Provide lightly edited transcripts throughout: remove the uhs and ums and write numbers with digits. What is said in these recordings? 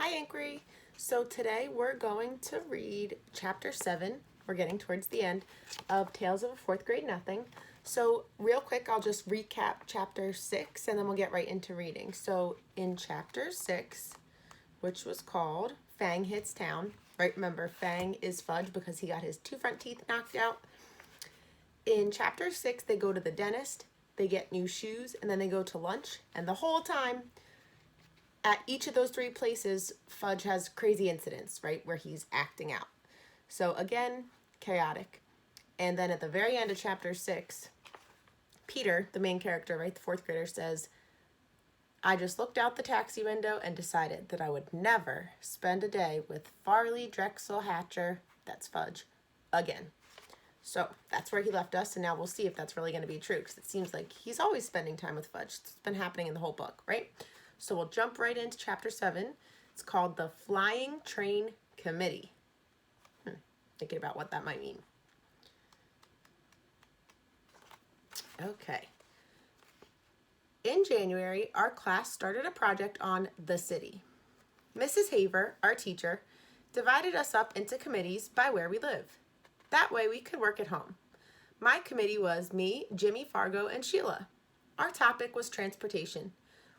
Hi, Inquiry. So today we're going to read Chapter 7. We're getting towards the end of Tales of a Fourth Grade Nothing. So real quick, I'll just recap Chapter 6 and then we'll get right into reading. So in Chapter 6, which was called Fang Hits Town, right? Remember, Fang is Fudge because he got his two front teeth knocked out. In Chapter 6, they go to the dentist, they get new shoes, and then they go to lunch. And the whole time, at each of those three places, Fudge has crazy incidents, right, where he's acting out. So again, chaotic. And then at the very end of Chapter 6, Peter, the main character, right, the fourth grader, says, I just looked out the taxi window and decided that I would never spend a day with Farley Drexel Hatcher, that's Fudge, again. So that's where he left us, and now we'll see if that's really going to be true, because it seems like he's always spending time with Fudge. It's been happening in the whole book, right? So we'll jump right into Chapter 7. It's called The Flying Train Committee. Thinking about what that might mean. Okay. In January, our class started a project on the city. Mrs. Haver, our teacher, divided us up into committees by where we live. That way we could work at home. My committee was me, Jimmy, Fargo, and Sheila. Our topic was transportation.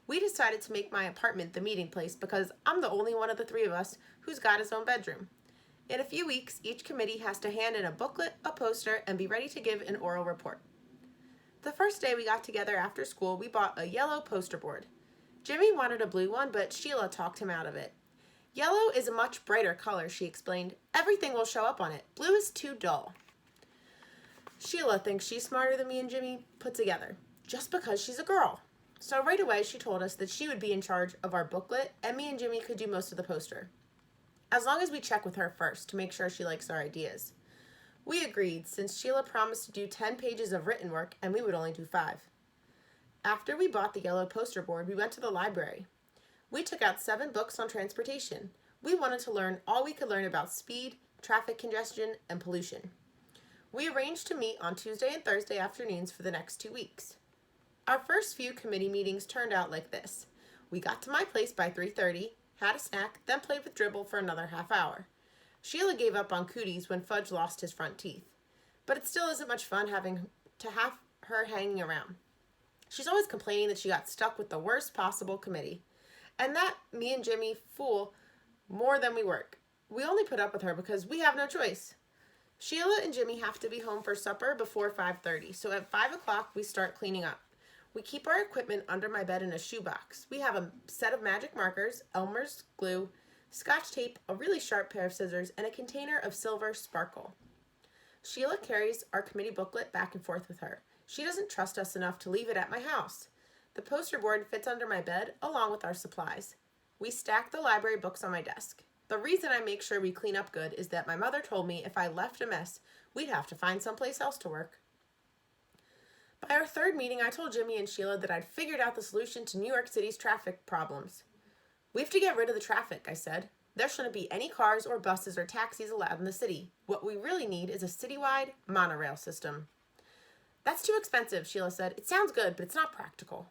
We decided to make my apartment the meeting place because I'm the only one of the three of us who's got his own bedroom. In a few weeks, each committee has to hand in a booklet, a poster, and be ready to give an oral report. The first day we got together after school, we bought a yellow poster board. Jimmy wanted a blue one, but Sheila talked him out of it. Yellow is a much brighter color, she explained. Everything will show up on it. Blue is too dull. Sheila thinks she's smarter than me and Jimmy put together, just because she's a girl. So right away, she told us that she would be in charge of our booklet, and me and Jimmy could do most of the poster. As long as we check with her first to make sure she likes our ideas. We agreed, since Sheila promised to do 10 pages of written work, and we would only do 5. After we bought the yellow poster board, we went to the library. We took out 7 books on transportation. We wanted to learn all we could learn about speed, traffic congestion, and pollution. We arranged to meet on Tuesday and Thursday afternoons for the next 2 weeks. Our first few committee meetings turned out like this. We got to my place by 3:30, had a snack, then played with Dribble for another half hour. Sheila gave up on cooties when Fudge lost his front teeth. But it still isn't much fun having to have her hanging around. She's always complaining that she got stuck with the worst possible committee. And that me and Jimmy fool more than we work. We only put up with her because we have no choice. Sheila and Jimmy have to be home for supper before 5:30, so at 5 o'clock we start cleaning up. We keep our equipment under my bed in a shoebox. We have a set of magic markers, Elmer's glue, Scotch tape, a really sharp pair of scissors, and a container of silver sparkle. Sheila carries our committee booklet back and forth with her. She doesn't trust us enough to leave it at my house. The poster board fits under my bed, along with our supplies. We stack the library books on my desk. The reason I make sure we clean up good is that my mother told me if I left a mess, we'd have to find someplace else to work. By our third meeting, I told Jimmy and Sheila that I'd figured out the solution to New York City's traffic problems. We have to get rid of the traffic, I said. There shouldn't be any cars or buses or taxis allowed in the city. What we really need is a citywide monorail system. That's too expensive, Sheila said. It sounds good, but it's not practical.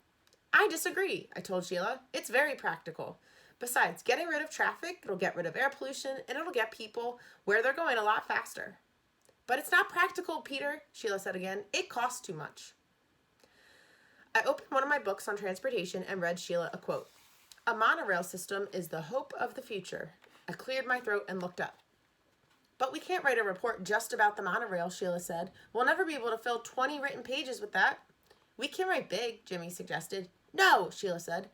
I disagree, I told Sheila. It's very practical. Besides, getting rid of traffic, it'll get rid of air pollution, and it'll get people where they're going a lot faster. But it's not practical, Peter, Sheila said again. It costs too much. I opened one of my books on transportation and read Sheila a quote. A monorail system is the hope of the future. I cleared my throat and looked up. But we can't write a report just about the monorail, Sheila said. We'll never be able to fill 20 written pages with that. We can write big, Jimmy suggested. No, Sheila said.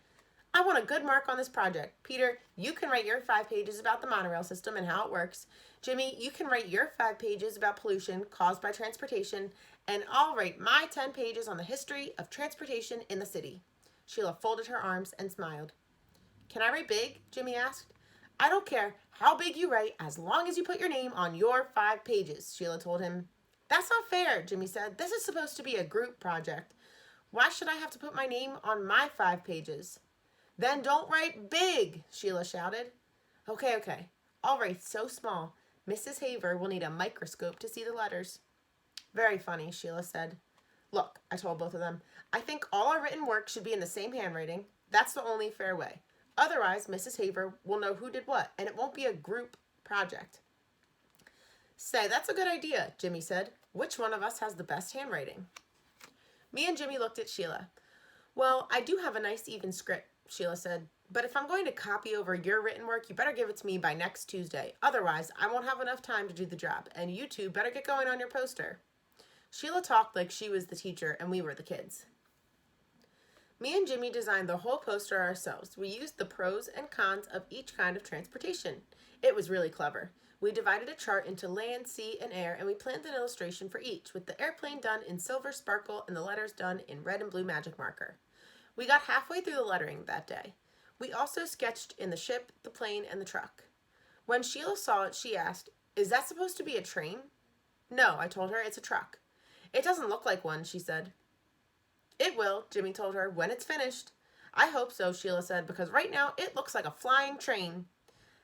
I want a good mark on this project. Peter, you can write your 5 pages about the monorail system and how it works. Jimmy, you can write your 5 pages about pollution caused by transportation, and I'll write my 10 pages on the history of transportation in the city. Sheila folded her arms and smiled. Can I write big? Jimmy asked. I don't care how big you write as long as you put your name on your 5 pages, Sheila told him. That's not fair, Jimmy said. This is supposed to be a group project. Why should I have to put my name on my 5 pages? Then don't write big, Sheila shouted. Okay. I'll write so small. Mrs. Haver will need a microscope to see the letters. Very funny, Sheila said. Look, I told both of them, I think all our written work should be in the same handwriting. That's the only fair way. Otherwise, Mrs. Haver will know who did what, and it won't be a group project. Say, that's a good idea, Jimmy said. Which one of us has the best handwriting? Me and Jimmy looked at Sheila. Well, I do have a nice even script, Sheila said. But if I'm going to copy over your written work, you better give it to me by next Tuesday. Otherwise, I won't have enough time to do the job, and you two better get going on your poster. Sheila talked like she was the teacher and we were the kids. Me and Jimmy designed the whole poster ourselves. We used the pros and cons of each kind of transportation. It was really clever. We divided a chart into land, sea, and air, and we planned an illustration for each, with the airplane done in silver sparkle and the letters done in red and blue magic marker. We got halfway through the lettering that day. We also sketched in the ship, the plane, and the truck. When Sheila saw it, she asked, "Is that supposed to be a train?" "No," I told her, "it's a truck." "It doesn't look like one," she said. "It will," Jimmy told her, "when it's finished." "I hope so," Sheila said, "because right now it looks like a flying train."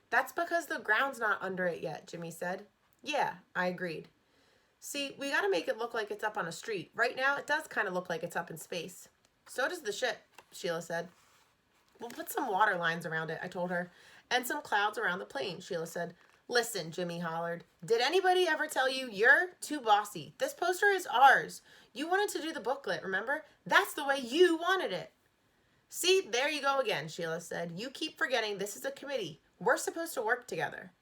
"That's because the ground's not under it yet," Jimmy said. "Yeah," I agreed. "See, we gotta make it look like it's up on a street. Right now, it does kind of look like it's up in space." "So does the ship," Sheila said. "We'll put some water lines around it," I told her. "And some clouds around the plane," Sheila said. "Listen," Jimmy hollered. "Did anybody ever tell you you're too bossy? This poster is ours. You wanted to do the booklet, remember? That's the way you wanted it." "See, there you go again," Sheila said. "You keep forgetting this is a committee. We're supposed to work together."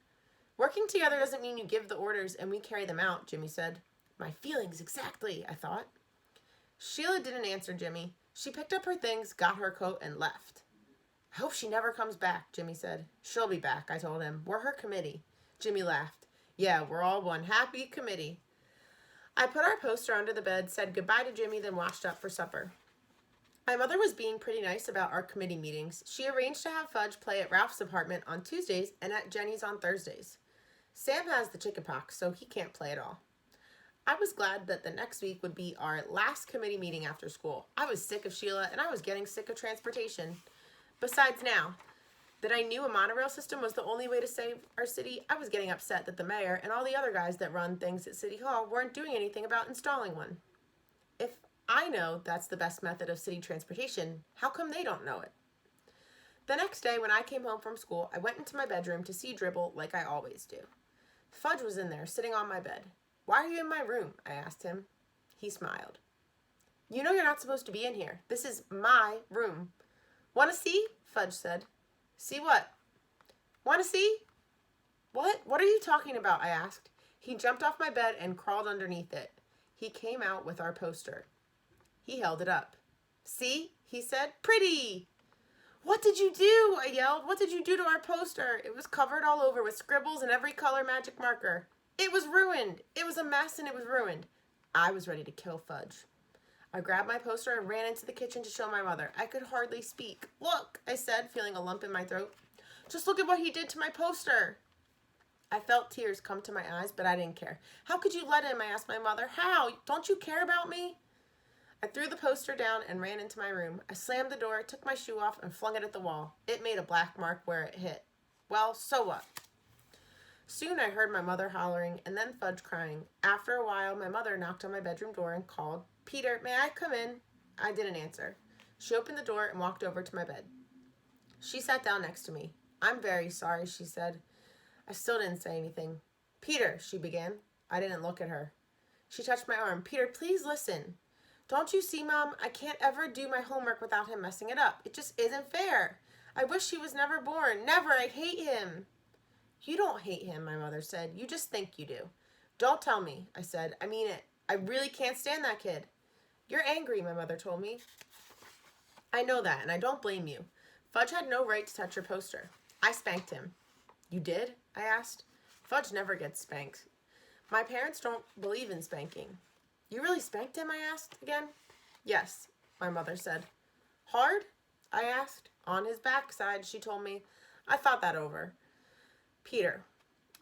"Working together doesn't mean you give the orders and we carry them out," Jimmy said. My feelings exactly, I thought. Sheila didn't answer Jimmy. She picked up her things, got her coat, and left. "I hope she never comes back," Jimmy said. "She'll be back," I told him. "We're her committee." Jimmy laughed. "Yeah, we're all one happy committee." I put our poster under the bed, said goodbye to Jimmy, then washed up for supper. My mother was being pretty nice about our committee meetings. She arranged to have Fudge play at Ralph's apartment on Tuesdays and at Jenny's on Thursdays. Sam has the chickenpox, so he can't play at all. I was glad that the next week would be our last committee meeting after school. I was sick of Sheila, and I was getting sick of transportation. Besides, now that I knew a monorail system was the only way to save our city, I was getting upset that the mayor and all the other guys that run things at City Hall weren't doing anything about installing one. If I know that's the best method of city transportation, how come they don't know it? The next day when I came home from school, I went into my bedroom to see Dribble like I always do. Fudge was in there, sitting on my bed. "Why are you in my room?" I asked him. He smiled. "You know you're not supposed to be in here. This is my room." "Want to see?" Fudge said. "See what?" "Want to see?" "What? What are you talking about?" I asked. He jumped off my bed and crawled underneath it. He came out with our poster. He held it up. "See?" he said. "Pretty!" "What did you do?" I yelled. "What did you do to our poster?" It was covered all over with scribbles and every color magic marker. It was ruined. It was a mess and it was ruined. I was ready to kill Fudge. I grabbed my poster and ran into the kitchen to show my mother. I could hardly speak. "Look," I said, feeling a lump in my throat. "Just look at what he did to my poster." I felt tears come to my eyes, but I didn't care. "How could you let him?" I asked my mother. "How? Don't you care about me?" I threw the poster down and ran into my room. I slammed the door, took my shoe off, and flung it at the wall. It made a black mark where it hit. Well, so what? Soon I heard my mother hollering and then Fudge crying. After a while, my mother knocked on my bedroom door and called, "Peter, may I come in?" I didn't answer. She opened the door and walked over to my bed. She sat down next to me. "I'm very sorry," she said. I still didn't say anything. "Peter," she began. I didn't look at her. She touched my arm. "Peter, please listen. Don't you see, Mom? I can't ever do my homework without him messing it up. It just isn't fair. I wish he was never born. Never. I hate him." "You don't hate him," my mother said. "You just think you do." "Don't tell me," I said. "I mean it. I really can't stand that kid." "You're angry," my mother told me. "I know that, and I don't blame you. Fudge had no right to touch your poster. I spanked him." "You did?" I asked. "Fudge never gets spanked. My parents don't believe in spanking." "You really spanked him?" I asked again. "Yes," my mother said. "Hard?" I asked. "On his backside," she told me. I thought that over. "Peter,"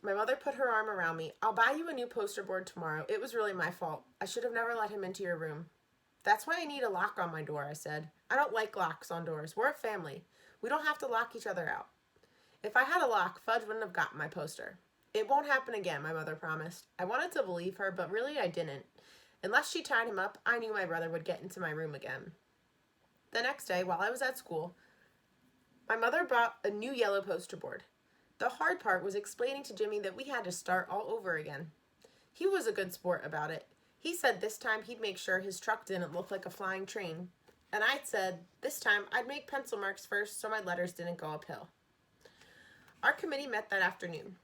my mother put her arm around me. "I'll buy you a new poster board tomorrow. It was really my fault. I should have never let him into your room." "That's why I need a lock on my door," I said. "I don't like locks on doors. We're a family. We don't have to lock each other out." If I had a lock, Fudge wouldn't have gotten my poster. "It won't happen again," my mother promised. I wanted to believe her, but really I didn't. Unless she tied him up, I knew my brother would get into my room again. The next day, while I was at school, My mother bought a new yellow poster board. The hard part was explaining to Jimmy that we had to start all over again. He was a good sport about it. He said this time he'd make sure his truck didn't look like a flying train. And I said this time I'd make pencil marks first so my letters didn't go uphill. Our committee met that afternoon.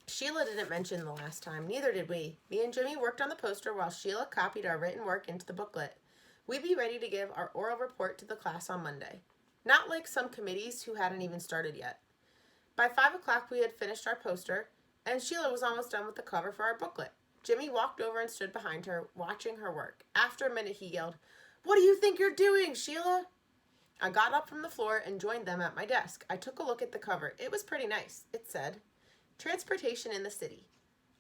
Sheila didn't mention the last time, neither did we. Me and Jimmy worked on the poster while Sheila copied our written work into the booklet. We'd be ready to give our oral report to the class on Monday. Not like some committees who hadn't even started yet. By 5 o'clock we had finished our poster, and Sheila was almost done with the cover for our booklet. Jimmy walked over and stood behind her, watching her work. After a minute he yelled, "What do you think you're doing, Sheila?" I got up from the floor and joined them at my desk. I took a look at the cover. It was pretty nice. It said, "Transportation in the City."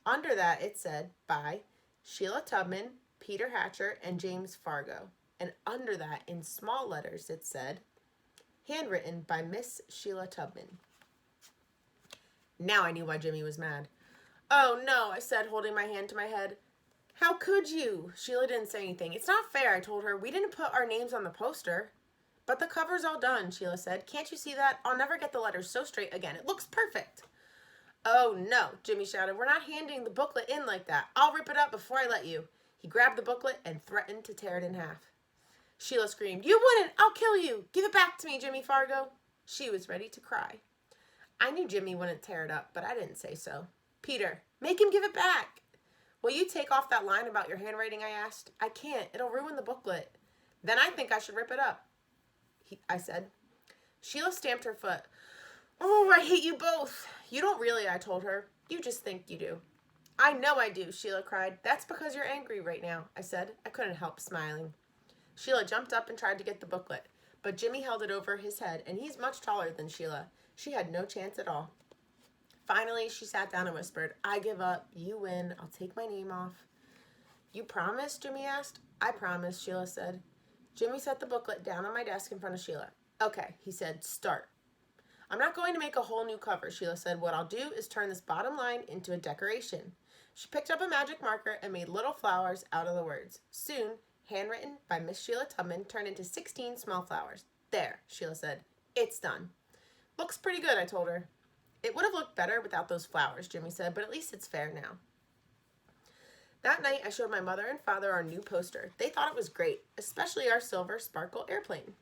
Under that it said, by Sheila Tubman, Peter Hatcher, and James Fargo. And under that, in small letters, it said, "Handwritten by Miss Sheila Tubman." Now I knew why Jimmy was mad. "Oh no," I said, holding my hand to my head. "How could you?" Sheila didn't say anything. "It's not fair," I told her. "We didn't put our names on the poster." "But the cover's all done," Sheila said. "Can't you see that? I'll never get the letters so straight again. It looks perfect." "Oh no," Jimmy shouted. "We're not handing the booklet in like that. I'll rip it up before I let you." He grabbed the booklet and threatened to tear it in half. Sheila screamed, "You wouldn't! I'll kill you! Give it back to me, Jimmy Fargo." She was ready to cry. I knew Jimmy wouldn't tear it up, but I didn't say so. "Peter, make him give it back." "Will you take off that line about your handwriting?" I asked. "I can't. It'll ruin the booklet." "Then I think I should rip it up," I said. Sheila stamped her foot. "Oh, I hate you both." "You don't really," I told her. "You just think you do." "I know I do," Sheila cried. "That's because you're angry right now," I said. I couldn't help smiling. Sheila jumped up and tried to get the booklet, but Jimmy held it over his head, and he's much taller than Sheila. She had no chance at all. Finally, she sat down and whispered, "I give up. You win. I'll take my name off." "You promise?" Jimmy asked. "I promise," Sheila said. Jimmy set the booklet down on my desk in front of Sheila. "Okay," he said, "start." "I'm not going to make a whole new cover," Sheila said. "What I'll do is turn this bottom line into a decoration." She picked up a magic marker and made little flowers out of the words. Soon, "Handwritten by Miss Sheila Tubman" turned into 16 small flowers. "There," Sheila said. "It's done." "Looks pretty good," I told her. "It would have looked better without those flowers," Jimmy said, "but at least it's fair now." That night, I showed my mother and father our new poster. They thought it was great, especially our silver sparkle airplane.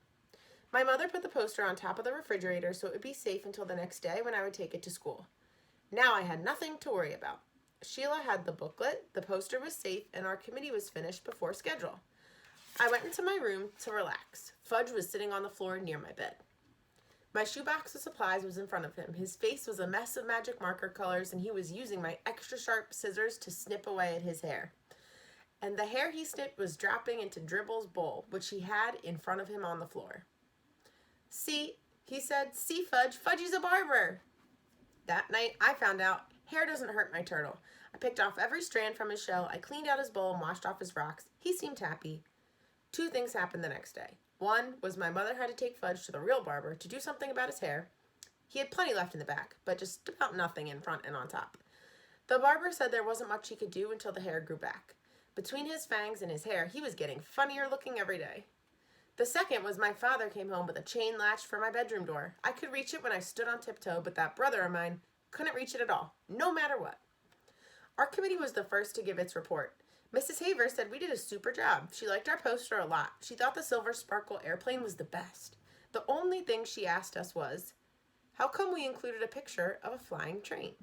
My mother put the poster on top of the refrigerator so it would be safe until the next day when I would take it to school. Now I had nothing to worry about. Sheila had the booklet, the poster was safe, and our committee was finished before schedule. I went into my room to relax. Fudge was sitting on the floor near my bed. My shoebox of supplies was in front of him. His face was a mess of magic marker colors, and he was using my extra sharp scissors to snip away at his hair. And the hair he snipped was dropping into Dribble's bowl, which he had in front of him on the floor. "See," he said, "see, Fudge, Fudgy's a barber." That night, I found out hair doesn't hurt my turtle. I picked off every strand from his shell, I cleaned out his bowl and washed off his rocks. He seemed happy. 2 things happened the next day. One was my mother had to take Fudge to the real barber to do something about his hair. He had plenty left in the back, but just about nothing in front and on top. The barber said there wasn't much he could do until the hair grew back. Between his fangs and his hair, he was getting funnier looking every day. The second was my father came home with a chain latch for my bedroom door. I could reach it when I stood on tiptoe, but that brother of mine couldn't reach it at all, no matter what. Our committee was the first to give its report. Mrs. Haver said we did a super job. She liked our poster a lot. She thought the silver sparkle airplane was the best. The only thing she asked us was, how come we included a picture of a flying train?